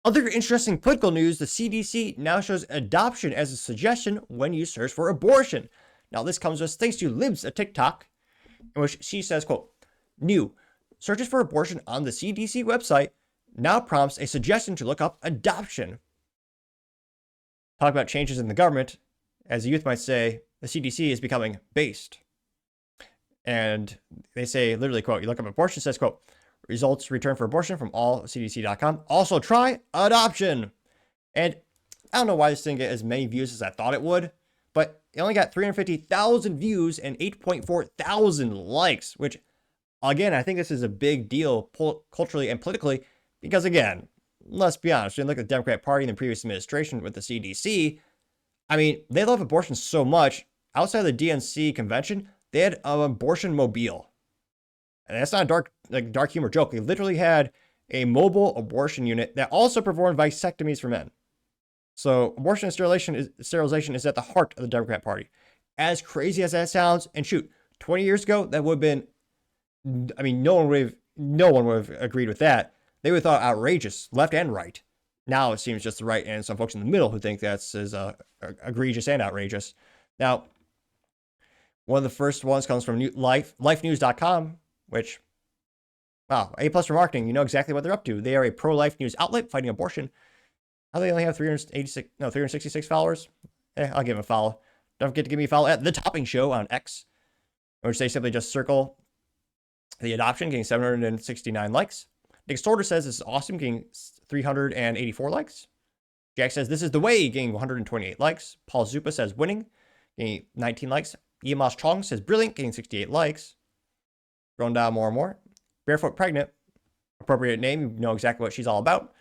Other interesting political news, the CDC now shows adoption as a suggestion when you search for abortion. Now, this comes us thanks to Libs, a TikTok, in which she says, quote, new, searches for abortion on the CDC website now prompts a suggestion to look up adoption. Talk about changes in the government. As the youth might say, the CDC is becoming based. And they say, literally, quote, you look up abortion, says, quote, results return for abortion from allcdc.com. Also try adoption. And I don't know why this didn't get as many views as I thought it would, but it only got 350,000 views and 8.4 thousand likes, which, again, I think this is a big deal culturally and politically because, again, let's be honest, when you look at the Democrat Party in the previous administration with the CDC, I mean, they love abortion so much. Outside of the DNC convention, they had an abortion mobile. And that's not a dark humor joke. They literally had a mobile abortion unit that also performed vasectomies for men. So abortion and sterilization is at the heart of the Democrat Party. As crazy as that sounds, and shoot, 20 years ago, that would have been, I mean, no one would have agreed with that. They would have thought outrageous, left and right. Now it seems just the right and some folks in the middle who think that's as egregious and outrageous. Now, one of the first ones comes from lifenews.com, which, wow, A+ for marketing. You know exactly what they're up to. They are a pro-life news outlet fighting abortion. How do they only have 366 followers? I'll give them a follow. Don't forget to give me a follow at The Topping Show on X, in which they simply just circle the adoption, getting 769 likes. Nick Storter says this is awesome, getting 384 likes. Jack says this is the way, getting 128 likes. Paul Zupa says winning, getting 19 likes. Yamos Chong says brilliant, getting 68 likes. Going down more and more. Barefoot Pregnant, appropriate name, you know exactly what she's all about,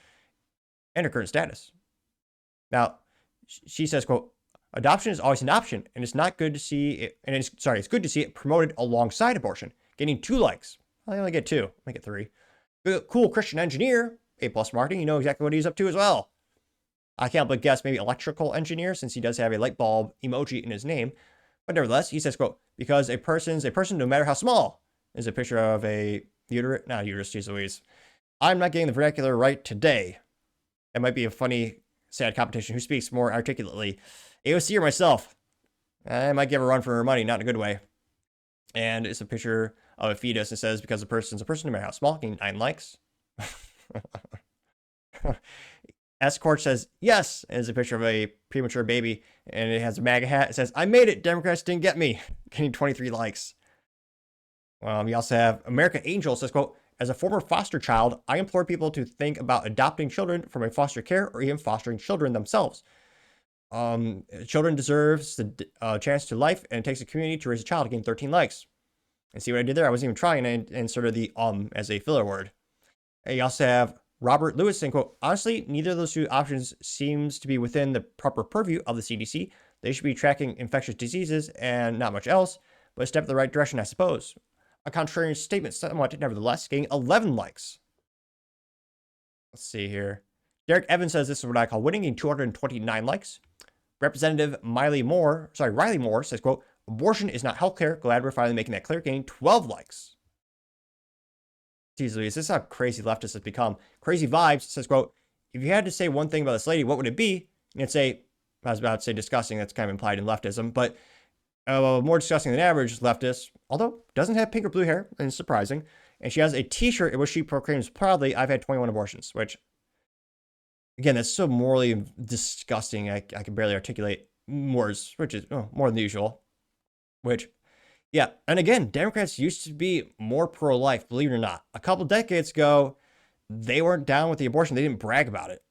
and her current status. Now, she says, quote, adoption is always an option, and it's not good to see it, and it's good to see it promoted alongside abortion, getting 2 likes. I only get 2, I get 3. Cool Christian engineer, A+ marketing, you know exactly what he's up to as well. I can't but guess maybe electrical engineer, since he does have a light bulb emoji in his name. But nevertheless, he says, quote, because a person's a person no matter how small. Is a picture of a uterus, not uterus, geez Louise. I'm not getting the vernacular right today. It might be a funny, sad competition. Who speaks more articulately? AOC or myself? I might give her a run for her money, not in a good way. And it's a picture of a fetus. It says, because a person's a person no matter how small, getting 9 likes. Escort says, yes, and it's a picture of a premature baby, and it has a MAGA hat. It says, I made it, Democrats didn't get me, getting 23 likes. We also have America Angel says, quote, as a former foster child, I implore people to think about adopting children from a foster care or even fostering children themselves. Children deserves the chance to life, and it takes a community to raise a child, getting 13 likes. And see what I did there? I wasn't even trying, and inserted the as a filler word. And you also have Robert Lewis saying, quote, honestly, neither of those 2 options seems to be within the proper purview of the CDC. They should be tracking infectious diseases and not much else, but a step in the right direction, I suppose. A contrarian statement, somewhat, nevertheless, getting 11 likes. Let's see here. Derek Evans says this is what I call winning, getting 229 likes. Representative Riley Moore says, quote, abortion is not healthcare. Glad we're finally making that clear, getting 12 likes. Jeez Louise, this is how crazy leftists have become. Crazy Vibes says, quote, if you had to say one thing about this lady, what would it be? You'd say, I was about to say disgusting, that's kind of implied in leftism, but more disgusting than average leftist, although doesn't have pink or blue hair, and it's surprising. And she has a t-shirt in which she proclaims proudly, I've had 21 abortions, which, again, that's so morally disgusting. I can barely articulate words, which is more than usual. Which, yeah. And again, Democrats used to be more pro-life, believe it or not. A couple decades ago, they weren't down with the abortion. They didn't brag about it.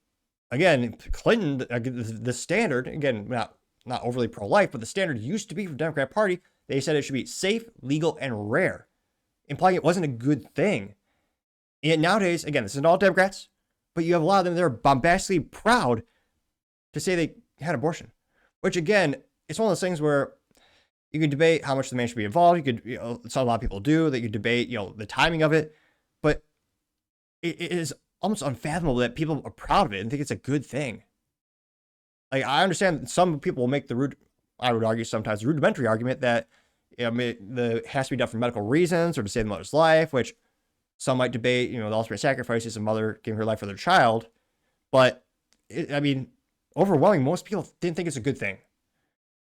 Again, Clinton, the standard, again, not overly pro-life, but the standard used to be for the Democrat Party. They said it should be safe, legal, and rare, implying it wasn't a good thing. And nowadays, again, this isn't all Democrats, but you have a lot of them that are bombastically proud to say they had abortion, which, again, it's one of those things where you could debate how much the man should be involved. You could, a lot of people do, that you debate, the timing of it, but it is almost unfathomable that people are proud of it and think it's a good thing. Like, I understand some people will make I would argue sometimes the rudimentary argument that it has to be done for medical reasons or to save the mother's life, which some might debate, the ultimate sacrifice is a mother giving her life for their child. But, I mean, overwhelming, most people didn't think it's a good thing.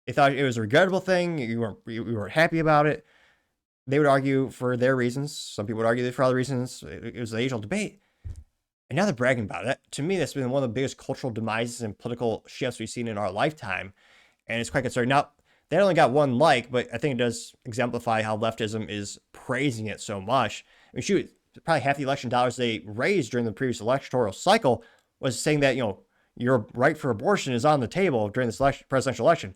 They thought it was a regrettable thing. You weren't happy about it. They would argue for their reasons. Some people would argue for other reasons. It was the age-old debate. And now they're bragging about it. To me, that's been one of the biggest cultural demises and political shifts we've seen in our lifetime. And it's quite concerning. Now, they only got one like, but I think it does exemplify how leftism is praising it so much. I mean, shoot, probably half the election dollars they raised during the previous electoral cycle was saying that, your right for abortion is on the table during this presidential election.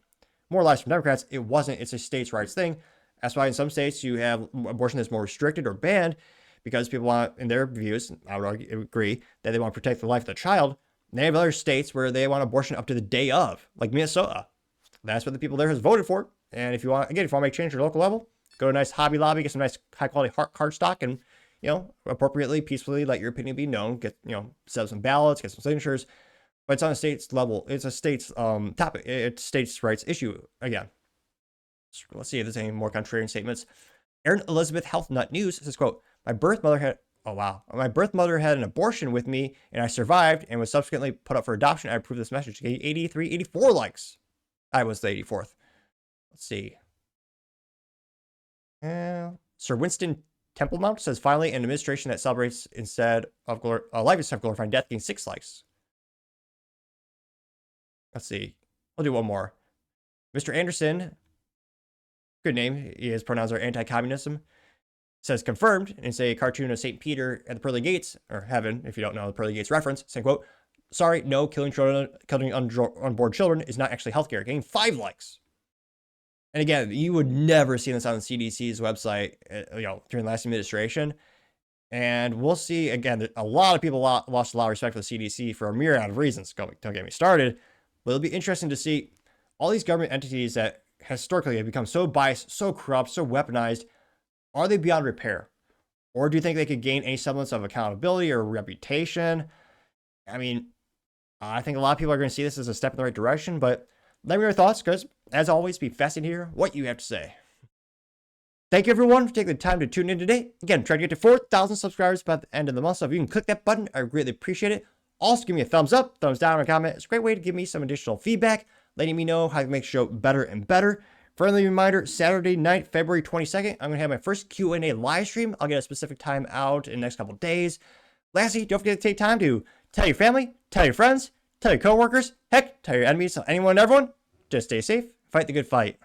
More or less from Democrats, it wasn't. It's a states' rights thing. That's why in some states you have abortion that's more restricted or banned because people want, in their views, I would agree, that they want to protect the life of the child. And they have other states where they want abortion up to the day of, like Minnesota. That's what the people there has voted for. And if you want to make change at your local level, go to a nice Hobby Lobby, get some nice high-quality cardstock, and, appropriately, peacefully let your opinion be known. Get, set up some ballots, get some signatures. But it's on a state's level. It's a state's topic. It's states' rights issue again. Let's see if there's any more contrarian statements. Erin Elizabeth Health Nut News says, quote, my birth mother had an abortion with me and I survived and was subsequently put up for adoption. I approve this message. 84 likes. I was the 84th. Let's see. Sir Winston Templemount says, finally, an administration that celebrates instead of life instead of glorifying death, getting 6 likes. Let's see. I'll do one more. Mr. Anderson, good name. His pronouns are anti-communism. Says confirmed, and it's a cartoon of St. Peter at the pearly gates, or heaven, if you don't know the pearly gates reference, saying, quote, sorry, no, killing unborn children is not actually healthcare. Getting 5 likes. And again, you would never see this on the CDC's website, during the last administration. And we'll see, again, a lot of people lost a lot of respect for the CDC for a myriad of reasons. Don't get me started. But it'll be interesting to see all these government entities that historically have become so biased, so corrupt, so weaponized. Are they beyond repair? Or do you think they could gain any semblance of accountability or reputation? I mean, I think a lot of people are going to see this as a step in the right direction, but let me know your thoughts, because as always, be fascinated to hear what you have to say. Thank you, everyone, for taking the time to tune in today. Again, try to get to 4,000 subscribers by the end of the month, so if you can click that button, I greatly appreciate it. Also, give me a thumbs up, thumbs down, or a comment. It's a great way to give me some additional feedback, letting me know how to make the show better and better. Friendly reminder, Saturday night, February 22nd, I'm going to have my first Q&A live stream. I'll get a specific time out in the next couple days. Lastly, don't forget to take time to tell your family, tell your friends, tell your coworkers, heck, tell your enemies, tell anyone and everyone. Just stay safe, fight the good fight.